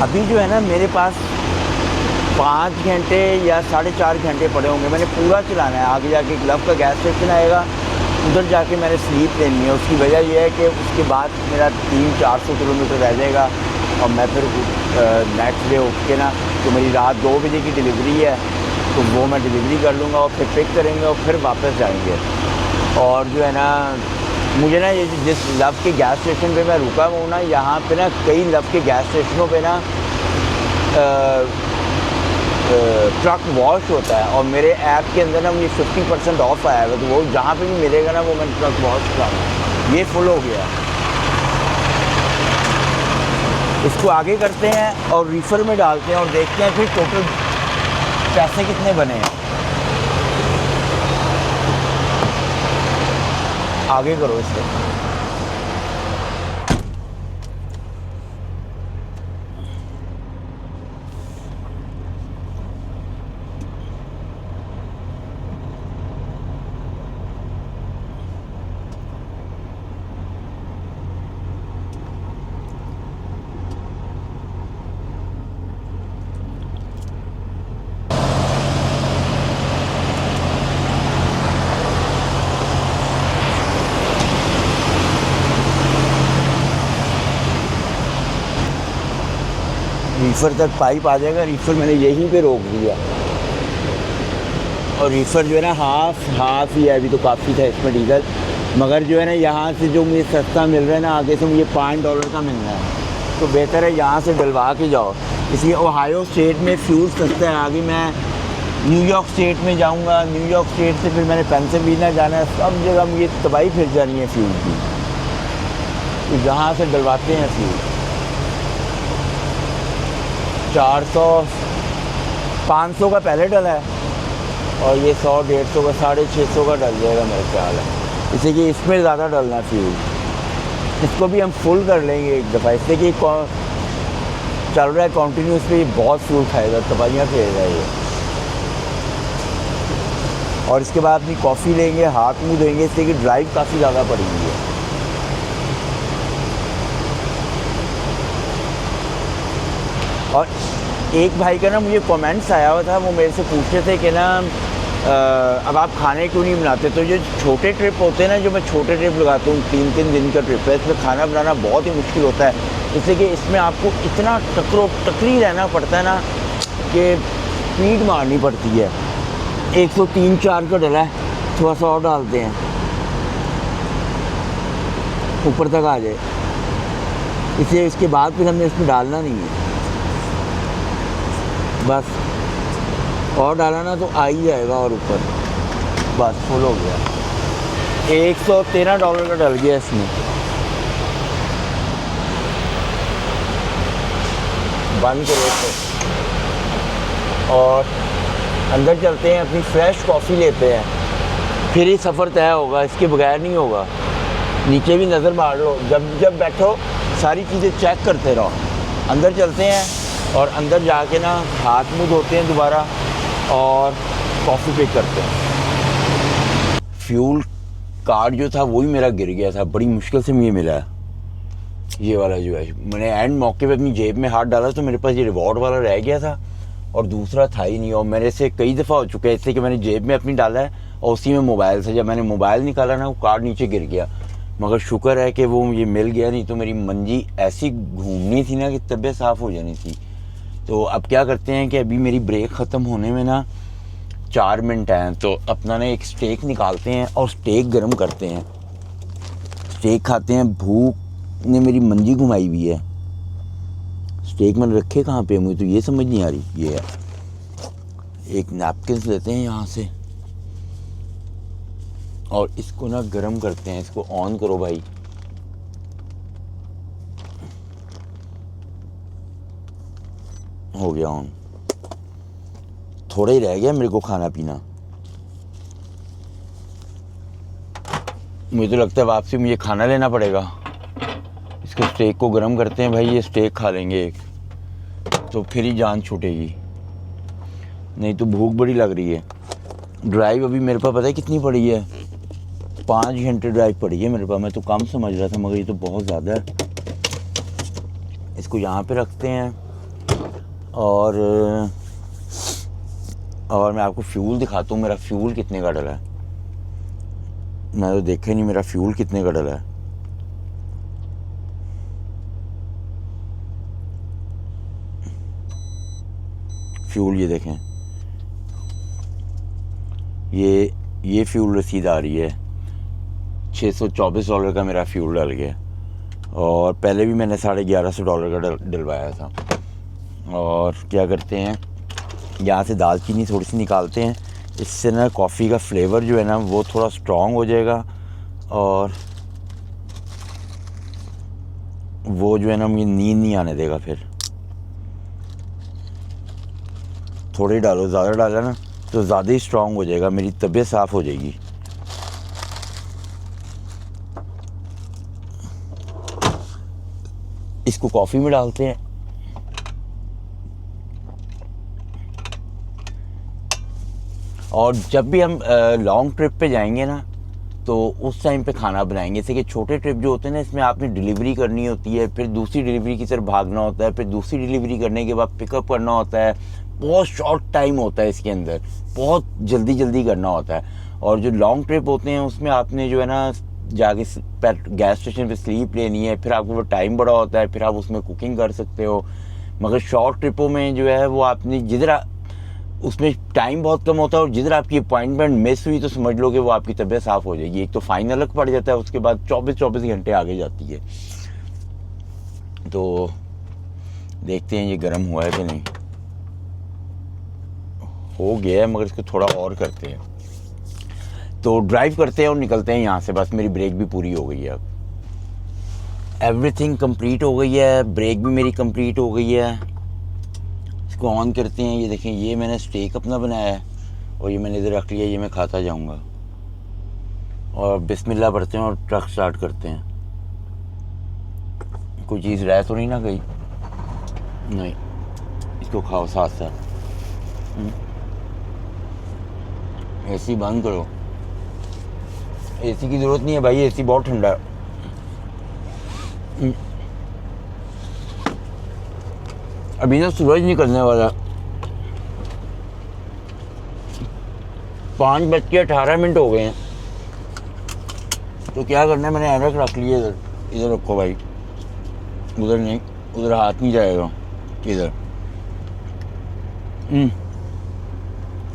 अभी जो है ना मेरे पास 5 घंटे या 4.5 घंटे पड़े होंगे, मैंने पूरा चलाना है। आगे जाके ग्लव का गैस स्टेशन आएगा, उधर जाके मैंने स्लीप लेनी है। उसकी वजह यह है कि उसके बाद मेरा 300-400 किलोमीटर रह जाएगा और मैं फिर नेक्स्ट डे उठ के ना, तो मेरी रात 2 बजे की डिलीवरी है, तो वो मैं डिलीवरी कर लूँगा और फिर पिक करेंगे और फिर वापस जाएंगे। और जो है ना मुझे ना ये जिस लव के गैस स्टेशन पे मैं रुका हूँ ना, यहाँ पे ना कई लव के गैस स्टेशनों पे ना ट्रक वॉश होता है और मेरे ऐप के अंदर ना मुझे 50% ऑफ आया है, तो वो जहाँ पे भी मिलेगा ना वो मैं ट्रक वॉश कराऊँगा। ये फुल हो गया, इसको आगे करते हैं और रीफिल में डालते हैं और देखते हैं फिर टोटल पैसे कितने बने हैं। आगे करो इससे। रीफर तक पाइप आ जाएगा, रीफर मैंने यहीं पे रोक दिया और रीफर जो है ना हाफ ही है, अभी तो काफ़ी था इसमें डीजल। मगर जो है ना यहाँ से जो मुझे सस्ता मिल रहा है ना, आगे से मुझे $5 का मिल रहा है, तो बेहतर है यहाँ से डलवा के जाओ। इसलिए ओहायो स्टेट में फ्यूल सस्ता है। आगे मैं न्यूयॉर्क स्टेट में जाऊँगा, न्यूयॉर्क स्टेट से फिर मैंने पेंसिल्वेनिया जाना है, सब जगह मुझे तबाही फिर जानी है फ्यूल की, तो यहाँ से डलवाते हैं फ्यूल। 400-500 का पहले डला है और ये 100-150 का 650 का डल जाएगा मेरे ख्याल है। इससे कि इसमें ज़्यादा डलना है फ्यूल। इसको भी हम फुल कर लेंगे एक दफ़ा, इससे कि चल रहा है कॉन्टीन्यूस पे, बहुत फ्यूल खाएगा, तबाहियाँ फेरेगा ये। और इसके बाद अपनी कॉफ़ी लेंगे, हाथ मुँह धोएंगे, इससे कि ड्राइव काफ़ी ज़्यादा पड़ेगी है। और एक भाई का ना मुझे कमेंट्स आया हुआ था, वो मेरे से पूछ रहे थे कि ना अब आप खाने क्यों नहीं बनाते। तो जो छोटे ट्रिप होते हैं ना, जो मैं छोटे ट्रिप लगाता हूँ, 3-3 दिन का ट्रिप है, इसमें खाना बनाना बहुत ही मुश्किल होता है। इसलिए कि इसमें आपको इतना टकरी रहना पड़ता है ना कि स्पीड मारनी पड़ती है। 103-4 का डला है, थोड़ा सा और डालते हैं, ऊपर तक आ जाए। इसलिए इसके बाद फिर हमने इसमें डालना नहीं है, बस और डाला ना तो आ ही जाएगा और ऊपर, बस फुल हो गया। $113 का डल गया इसमें। बंद करो तो और अंदर चलते हैं, अपनी फ्रेश कॉफ़ी लेते हैं, फिर ही सफ़र तय होगा, इसके बगैर नहीं होगा। नीचे भी नज़र मार लो, जब बैठो सारी चीज़ें चेक करते रहो। अंदर चलते हैं और अंदर जाके ना हाथ मुँह धोते हैं दोबारा और कॉफ़ी पिक करते हैं। फ्यूल कार्ड जो था वो भी मेरा गिर गया था, बड़ी मुश्किल से मुझे मिला है ये वाला जो है। मैंने एंड मौके पे अपनी जेब में हाथ डाला तो मेरे पास ये रिवॉर्ड वाला रह गया था और दूसरा था ही नहीं। और मेरे से कई दफ़ा हो चुका है इससे कि मैंने जेब में अपनी डाला है और उसी में मोबाइल से, जब मैंने मोबाइल निकाला ना वो कार्ड नीचे गिर गया। मगर शुक्र है कि वो मुझे मिल गया, नहीं तो मेरी मंजी ऐसी घूमनी थी ना कि तबीयत साफ़ हो जानी थी। तो अब क्या करते हैं कि अभी मेरी ब्रेक ख़त्म होने में ना 4 मिनट हैं, तो अपना ना एक स्टेक निकालते हैं और स्टेक गर्म करते हैं, स्टेक खाते हैं। भूख ने मेरी मंजी घुमाई हुई है। स्टेक मैंने रखे कहाँ पे, मुझे तो ये समझ नहीं आ रही। ये है, एक नैपकिन लेते हैं यहाँ से और इसको ना गर्म करते हैं। इसको ऑन करो भाई, हो गया ऑन। थोड़ा ही रह गया मेरे को खाना पीना। मुझे तो लगता है वापसी मुझे खाना लेना पड़ेगा। इसको स्टेक को गर्म करते हैं भाई, ये स्टेक खा लेंगे एक, तो फिर ही जान छूटेगी, नहीं तो भूख बड़ी लग रही है। ड्राइव अभी मेरे पास पता है कितनी पड़ी है, 5 घंटे ड्राइव पड़ी है मेरे पास। मैं तो कम समझ रहा था मगर ये तो बहुत ज़्यादा है। इसको यहाँ पे रखते हैं और मैं आपको फ्यूल दिखाता हूँ, मेरा फ्यूल कितने का डला है। मैं तो देखा ही नहीं मेरा फ्यूल कितने का डला है। फ्यूल ये देखें, ये फ्यूल रसीद आ रही है, $624 का मेरा फ्यूल डल गया। और पहले भी मैंने $1150 का डलवाया था। और क्या करते हैं, यहाँ से दालचीनी थोड़ी सी निकालते हैं, इससे ना कॉफ़ी का फ्लेवर जो है ना वो थोड़ा स्ट्रॉन्ग हो जाएगा और वो जो है ना मुझे नींद नहीं आने देगा। फिर थोड़े डालो, ज़्यादा डाला ना तो ज़्यादा ही स्ट्रॉन्ग हो जाएगा, मेरी तबीयत साफ़ हो जाएगी। इसको कॉफ़ी में डालते हैं और जब भी हम लॉन्ग ट्रिप पे जाएंगे ना तो उस टाइम पे खाना बनाएंगे। जैसे कि छोटे ट्रिप जो होते हैं ना, इसमें आपने डिलीवरी करनी होती है, फिर दूसरी डिलीवरी की तरफ भागना होता है, फिर दूसरी डिलीवरी करने के बाद पिकअप करना होता है। बहुत शॉर्ट टाइम होता है इसके अंदर, बहुत जल्दी करना होता है। और जो लॉन्ग ट्रिप होते हैं उसमें आपने जो है ना जाके गैस स्टेशन पे स्लीप लेनी है, फिर आपको वो टाइम बड़ा होता है, फिर आप उसमें कुकिंग कर सकते हो। मगर शॉर्ट ट्रिपों में जो है वो आपने जिधर उसमें टाइम बहुत कम होता है, और जिधर आपकी अपॉइंटमेंट मिस हुई तो समझ लो कि वो आपकी तबीयत साफ़ हो जाएगी। एक तो फ़ाइन अलग पड़ जाता है, उसके बाद 24 घंटे आगे जाती है। तो देखते हैं ये गर्म हुआ है कि नहीं। हो गया है, मगर इसको थोड़ा और करते हैं। तो ड्राइव करते हैं और निकलते हैं यहाँ से। बस मेरी ब्रेक भी पूरी हो गई है, अब एवरीथिंग कंप्लीट हो गई है, ब्रेक भी मेरी कंप्लीट हो गई है। इसको ऑन करते हैं। ये देखें, ये मैंने स्टेक अपना बनाया है और ये मैंने इधर रख लिया, ये मैं खाता जाऊँगा। और बिस्मिल्लाह पढ़ते हैं और ट्रक स्टार्ट करते हैं। कोई चीज़ रह तो नहीं ना गई? नहीं, इसको खाओ साथ साथ। एसी बंद करो। एसी की ज़रूरत नहीं है भाई, एसी बहुत ठंडा है। अभी ना सूरज निकलने वाला। 5:18 हो गए हैं। तो क्या करना है, मैंने ऐनक रख लिया इधर। इधर रखो भाई, उधर नहीं, उधर हाथ नहीं जाएगा। इधर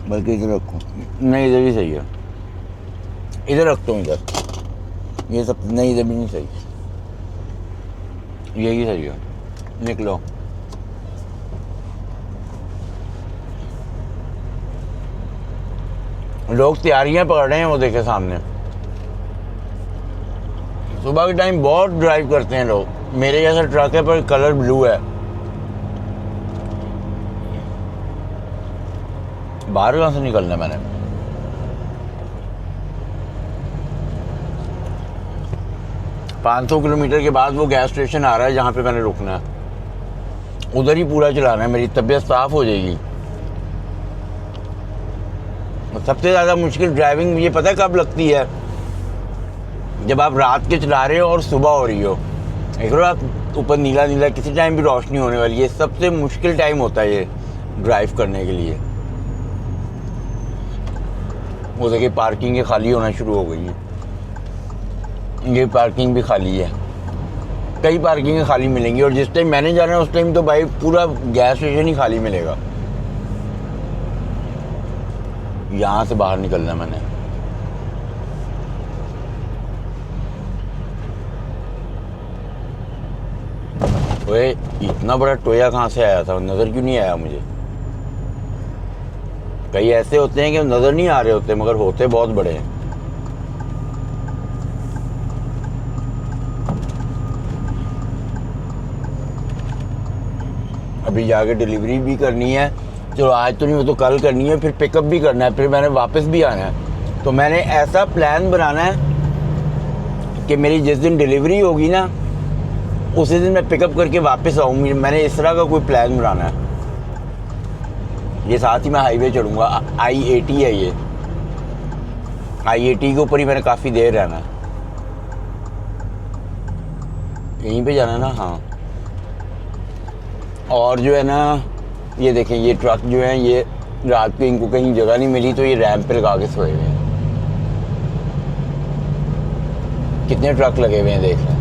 बल्कि इधर रखो। नहीं, इधर भी सही है। इधर रखता हूँ, इधर। ये सब नहीं, इधर भी नहीं सही, यही सही है। निकलो। लोग तैयारियां पकड़ रहे हैं, वो देखे सामने। सुबह के टाइम बहुत ड्राइव करते हैं लोग। मेरे जैसा ट्रक है पर कलर ब्लू है। बाहर कहाँ से निकलना है मैंने? 500 किलोमीटर के बाद वो गैस स्टेशन आ रहा है जहाँ पे मैंने रुकना है। उधर ही पूरा चलाना है, मेरी तबीयत साफ हो जाएगी। सबसे ज़्यादा मुश्किल ड्राइविंग मुझे पता है कब लगती है? जब आप रात के चला रहे हो और सुबह हो रही हो। एक आप ऊपर नीला नीला, किसी टाइम भी रोशनी होने वाली है। सबसे मुश्किल टाइम होता है ये ड्राइव करने के लिए। वो देखिए, पार्किंग खाली होना शुरू हो गई है। ये पार्किंग भी खाली है। कई पार्किंग खाली मिलेंगी, और जिस टाइम मैंने जाना है उस टाइम तो भाई पूरा गैस स्टेशन ही खाली मिलेगा। यहाँ से बाहर निकलना है मैंने। ओए, इतना बड़ा टोया कहाँ से आया था? नज़र क्यों नहीं आया मुझे? कई ऐसे होते हैं कि नज़र नहीं आ रहे होते, मगर होते बहुत बड़े हैं। अभी जाके डिलीवरी भी करनी है। चलो आज तो नहीं, वो तो कल करनी है। फिर पिकअप भी करना है, फिर मैंने वापस भी आना है। तो मैंने ऐसा प्लान बनाना है कि मेरी जिस दिन डिलीवरी होगी ना, उसी दिन मैं पिकअप करके वापस आऊँगी। मैंने इस तरह का कोई प्लान बनाना है। ये साथ ही मैं हाईवे चढ़ूँगा। I-80 है ये। I-80 के ऊपर ही मैंने काफ़ी देर रहना है। यहीं पे जाना है ना? हाँ। और जो है ना, ये देखें, ये ट्रक जो है, ये रात को इनको कहीं जगह नहीं मिली तो ये रैंप पे लगा के सोए हुए हैं। कितने ट्रक लगे हुए हैं देख लें।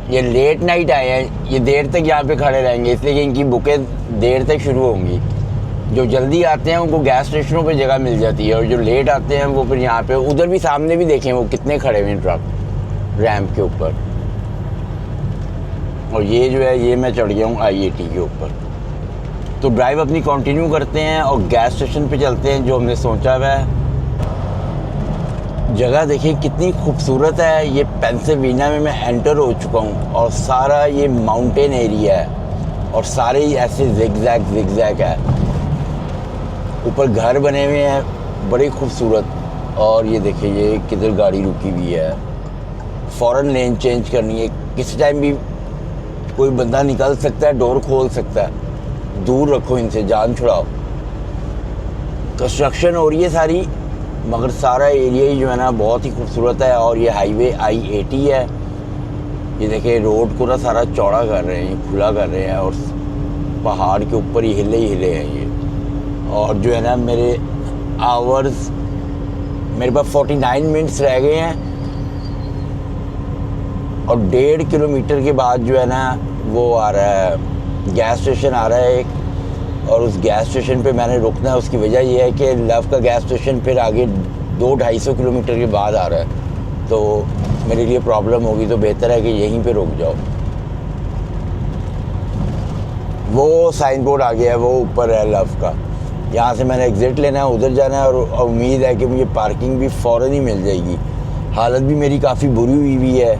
ये लेट नाइट आए हैं, ये देर तक यहाँ पे खड़े रहेंगे, इसलिए कि इनकी बुकें देर तक शुरू होंगी। जो जल्दी आते हैं उनको गैस स्टेशनों पे जगह मिल जाती है, और जो लेट आते हैं वो फिर यहाँ पे, उधर भी सामने भी देखें वो कितने खड़े हुए हैं ट्रक रैंप के ऊपर। और ये जो है, ये मैं चढ़ गया हूँ I-80 के ऊपर। तो ड्राइव अपनी कंटिन्यू करते हैं और गैस स्टेशन पे चलते हैं जो हमने सोचा हुआ है। जगह देखिए कितनी खूबसूरत है। ये पेंसिल्वेनिया में मैं एंटर हो चुका हूँ, और सारा ये माउंटेन एरिया है, और सारे ही ऐसे जिगजैग है। ऊपर घर बने हुए हैं बड़े खूबसूरत। और ये देखिए, ये किधर गाड़ी रुकी हुई है। फ़ौरन लेन चेंज करनी है, किसी टाइम भी कोई बंदा निकल सकता है, डोर खोल सकता है। दूर रखो इनसे, जान छुड़ाओ। कंस्ट्रक्शन हो रही है सारी, मगर सारा एरिया ही जो है ना बहुत ही खूबसूरत है। और ये हाईवे I-80 है। ये देखिए, रोड को ना सारा चौड़ा कर रहे हैं, खुला कर रहे हैं, और पहाड़ के ऊपर ही हिले हैं ये। और जो है ना, मेरे पास 49 मिनट्स रह गए हैं, और 1.5 किलोमीटर के बाद जो है ना वो आ रहा है, गैस स्टेशन आ रहा है एक। और उस गैस स्टेशन पे मैंने रुकना है। उसकी वजह यह है कि लव का गैस स्टेशन फिर आगे 200-250 किलोमीटर के बाद आ रहा है, तो मेरे लिए प्रॉब्लम होगी, तो बेहतर है कि यहीं पे रुक जाओ। वो साइन बोर्ड आ गया है, वो ऊपर है लव का। यहाँ से मैंने एग्ज़िट लेना है, उधर जाना है, और उम्मीद है कि मुझे पार्किंग भी फ़ौरन ही मिल जाएगी। हालत भी मेरी काफ़ी बुरी हुई है,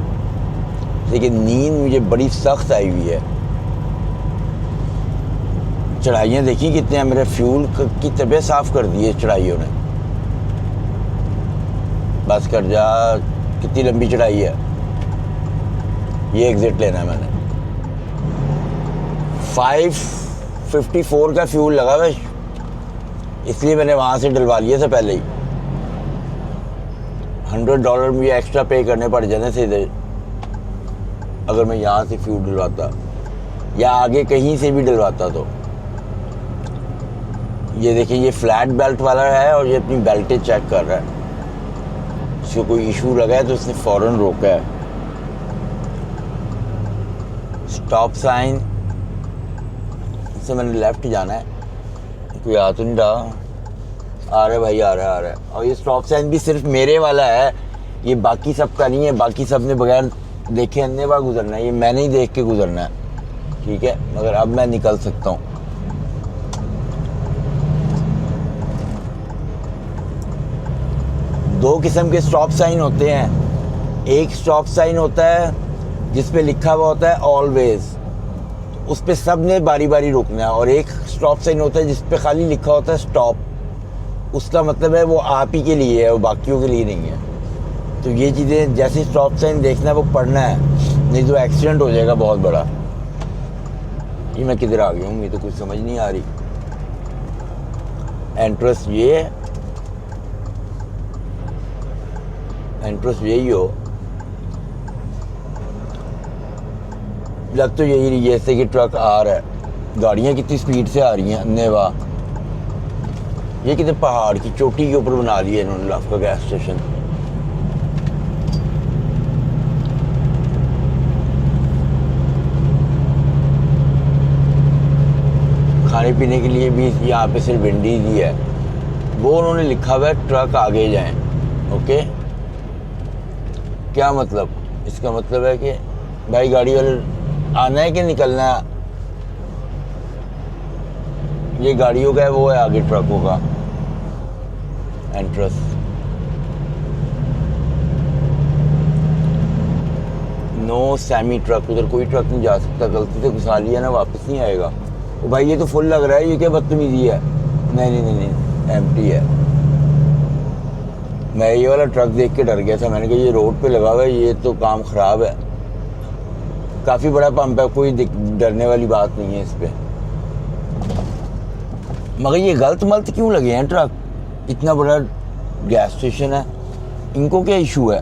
लेकिन नींद मुझे बड़ी सख्त आई हुई है। चढ़ाइयाँ देखी कितने हैं, मेरे फ्यूल की तबीयत साफ़ कर दी है चढ़ाइयों ने। बस कर जा, कितनी लंबी चढ़ाई है। ये एग्ज़िट लेना है मैंने। 554 का फ्यूल लगा हुआ, इसलिए मैंने वहाँ से डलवा लिया था पहले ही। $100 मुझे एक्स्ट्रा पे करने पड़ जाने सीधे अगर मैं यहाँ से फ्यूल डलवाता या आगे कहीं से भी डलवाता। तो ये देखिए, ये फ्लैट बेल्ट वाला है और ये अपनी बेल्टें चेक कर रहा है। इसको कोई इशू लगा है तो उसने फ़ौरन रोका है। स्टॉप साइन से मैंने लेफ़्ट जाना है, कोई आ तो नहीं रहा। आ रहा है भाई, आ रहा है। और ये स्टॉप साइन भी सिर्फ मेरे वाला है, ये बाकी सब का नहीं है। बाकी सब ने बगैर देखे अन्यथा गुजरना है, ये मैंने ही देख के गुजरना है, ठीक है। मगर अब मैं निकल सकता हूँ। दो किस्म के स्टॉप साइन होते हैं। एक स्टॉप साइन होता है जिस पे लिखा हुआ होता है ऑलवेज, उस पे सब ने बारी बारी रुकना है। और एक स्टॉप साइन होता है जिस पे खाली लिखा होता है स्टॉप, उसका मतलब है वो आप ही के लिए है, वो बाकियों के लिए नहीं है। तो ये चीज़ें, जैसे स्टॉप साइन देखना है वो पढ़ना है, नहीं तो एक्सीडेंट हो जाएगा बहुत बड़ा। ये मैं किधर आ गया हूँ, मुझे तो कुछ समझ नहीं आ रही। एंट्रेंस ये है, एंट्रेंस यही हो, लग तो यही रही जैसे कि ट्रक आ रहा है। गाड़ियाँ कितनी स्पीड से आ रही हैं, अन्नेवा। ये कितने पहाड़ की चोटी के ऊपर बना दिया इन्होंने लव का गैस स्टेशन। खाने पीने के लिए भी यहाँ पे सिर्फ विंडीज ही है। वो उन्होंने लिखा हुआ है ट्रक आगे जाएं। ओके, क्या मतलब? इसका मतलब है कि भाई गाड़ी वाले आना है कि निकलना है। ये गाड़ियों का है, वो है आगे ट्रकों का एंट्रेंस। नो सेमी ट्रक, उधर कोई ट्रक नहीं जा सकता। गलती से घुसा लिया ना, वापस नहीं आएगा। तो भाई ये तो फुल लग रहा है, ये क्या बदतमीजी है। नहीं, एम्प्टी है। मैं ये वाला ट्रक देख के डर गया था, मैंने कहा ये रोड पे लगा हुआ है, ये तो काम ख़राब है। काफ़ी बड़ा पंप है, कोई डरने वाली बात नहीं है इस पर। मगर ये गलत मलत क्यों लगे हैं ट्रक? इतना बड़ा गैस स्टेशन है, इनको क्या इशू है?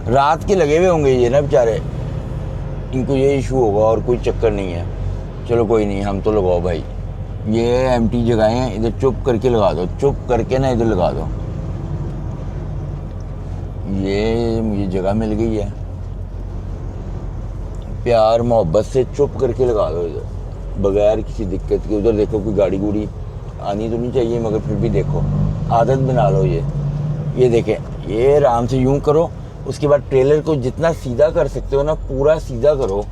रात के लगे हुए होंगे ये ना बेचारे, इनको ये इशू होगा और कोई चक्कर नहीं है। चलो कोई नहीं, हम तो लगाओ भाई। ये एम्प्टी जगहें हैं, इधर चुप करके लगा दो, चुप करके ना इधर लगा दो। ये मुझे जगह मिल गई है, प्यार मोहब्बत से चुप करके लगा दो इधर, बगैर किसी दिक्कत के। उधर देखो कोई गाड़ी गुड़ी आनी तो नहीं चाहिए, मगर फिर भी देखो, आदत बना लो। ये देखें, ये आराम से यूं करो। उसके बाद ट्रेलर को जितना सीधा कर सकते हो ना, पूरा सीधा करो।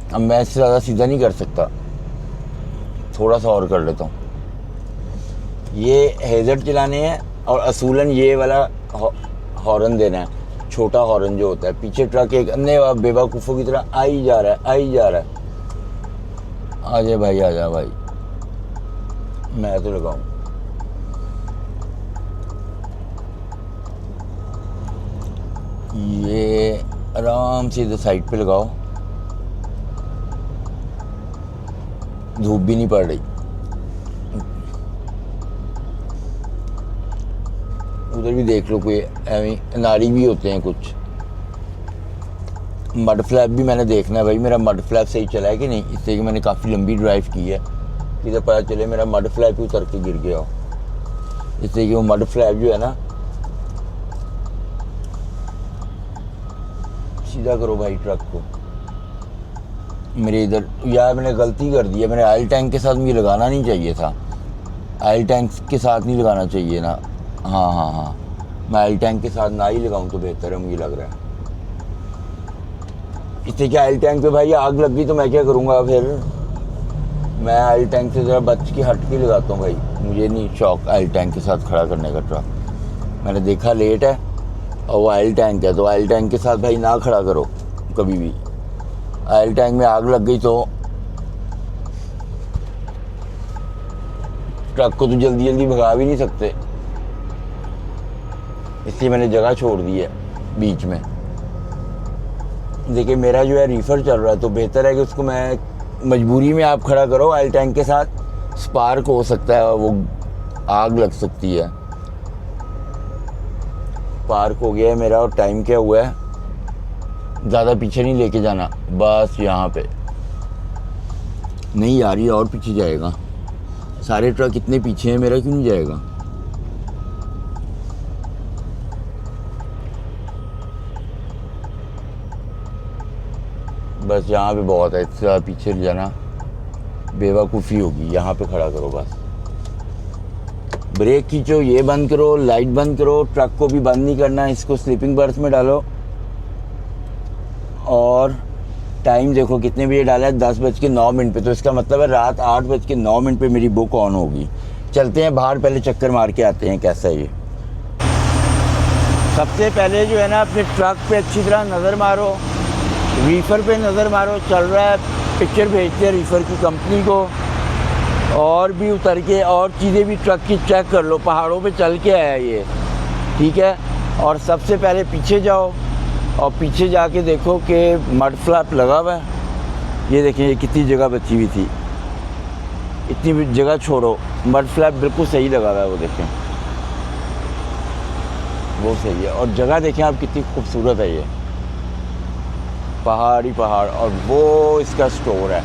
अब मैं इससे ज़्यादा सीधा नहीं कर सकता, थोड़ा सा और कर लेता हूँ। ये हेज़र्ड चलाने हैं और असूलन ये वाला हॉर्न देना है, छोटा हॉर्न जो होता है। पीछे ट्रक एक अन्य बेवकूफ़ों की तरह आ ही जा रहा है। आ जा भाई, आ जा भाई, मैं तो लगाऊँ। ये आराम से इधर साइड पे लगाओ, धूप भी नहीं पड़ रही। उधर भी देख लो, कोई अनारी भी होते हैं कुछ। मड फ्लैप भी मैंने देखना है भाई, मेरा मड फ्लैप सही चला है कि नहीं, इससे कि मैंने काफ़ी लंबी ड्राइव की है, इधर पता चले मेरा मड फ्लैप ही उतर के गिर गया हो। इससे कि वो मड फ्लैप जो है ना, सीधा करो भाई ट्रक को। मेरे इधर यार मैंने गलती कर दी है, मैंने ऑयल टैंक के साथ मुझे लगाना नहीं चाहिए था, ऑयल टैंक के साथ नहीं लगाना चाहिए ना। हाँ हाँ हाँ, मैं ऑयल टैंक के साथ ना ही लगाऊं तो बेहतर है मुझे लग रहा है। इससे क्या, ऑयल टैंक पे भाई आग लग गई तो मैं क्या करूँगा फिर। मैं ऑयल टैंक से ज़रा बच के हट के लगाता हूँ भाई, मुझे नहीं शौक ऑयल टैंक के साथ खड़ा करने का ट्रक। मैंने देखा लेट है और वो ऑयल टैंक है, तो ऑयल टैंक के साथ भाई ना खड़ा करो कभी भी। ऑयल टैंक में आग लग गई तो ट्रक को तो जल्दी जल्दी भगा भी नहीं सकते, इसलिए मैंने जगह छोड़ दी है बीच में। देखिए मेरा जो है रीफर चल रहा है, तो बेहतर है कि उसको मैं मजबूरी में आप खड़ा करो ऑयल टैंक के साथ, स्पार्क हो सकता है, वो आग लग सकती है। पार्क हो गया है मेरा और टाइम क्या हुआ है, ज़्यादा पीछे नहीं लेके जाना, बस यहाँ पे नहीं आ रही और पीछे जाएगा। सारे ट्रक इतने पीछे हैं, मेरा क्यों नहीं जाएगा। बस यहाँ पे बहुत है, इससे ज़्यादा पीछे ले जाना बेवकूफ़ी होगी। यहाँ पे खड़ा करो बस, ब्रेक खींचो, ये बंद करो, लाइट बंद करो, ट्रक को भी बंद नहीं करना, इसको स्लीपिंग बर्थ में डालो। और टाइम देखो कितने बजे डाला है, 10:09 पे, तो इसका मतलब है रात 8:09 पे मेरी बुक ऑन होगी। चलते हैं बाहर, पहले चक्कर मार के आते हैं कैसा है ये। सबसे पहले जो है ना अपने ट्रक पे अच्छी तरह नज़र मारो, रीफर पे नज़र मारो, चल रहा है, पिक्चर भेजते हैं रीफर की कंपनी को, और भी उतर के और चीज़ें भी ट्रक की चेक कर लो, पहाड़ों पे चल के आया ये, ठीक है। और सबसे पहले पीछे जाओ और पीछे जाके देखो कि मड फ्लैप लगा हुआ है, ये देखें ये कितनी जगह बची हुई थी, इतनी भी जगह छोड़ो, मड फ्लैप बिल्कुल सही लगा हुआ है, वो देखें वो सही है। और जगह देखें आप कितनी खूबसूरत है, ये पहाड़ ही पहाड़, और वो इसका स्टोर है।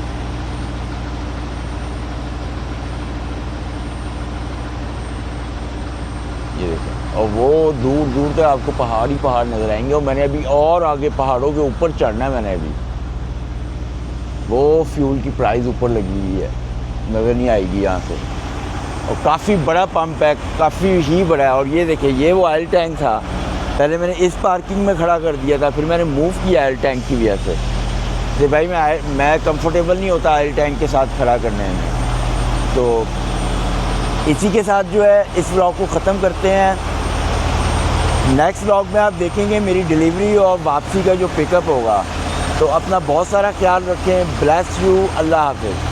ये देखें, और वो दूर दूर तक आपको पहाड़ ही पहाड़ नज़र आएंगे। और मैंने अभी और आगे पहाड़ों के ऊपर चढ़ना है, मैंने अभी वो फ्यूल की प्राइस ऊपर लगी हुई है, नज़र नहीं आएगी यहाँ से। और काफ़ी बड़ा पंप है, काफ़ी ही बड़ा है। और ये देखिए ये वो ऑयल टैंक था, पहले मैंने इस पार्किंग में खड़ा कर दिया था, फिर मैंने मूव किया ऑयल टैंक की वजह से। तो भाई मैं कंफर्टेबल नहीं होता ऑयल टैंक के साथ खड़ा करने में। तो इसी के साथ जो है इस व्लॉग को ख़त्म करते हैं। नेक्स्ट व्लॉग में आप देखेंगे मेरी डिलीवरी और वापसी का जो पिकअप होगा। तो अपना बहुत सारा ख्याल रखें। ब्लेस यू, अल्लाह हाफ़िज़।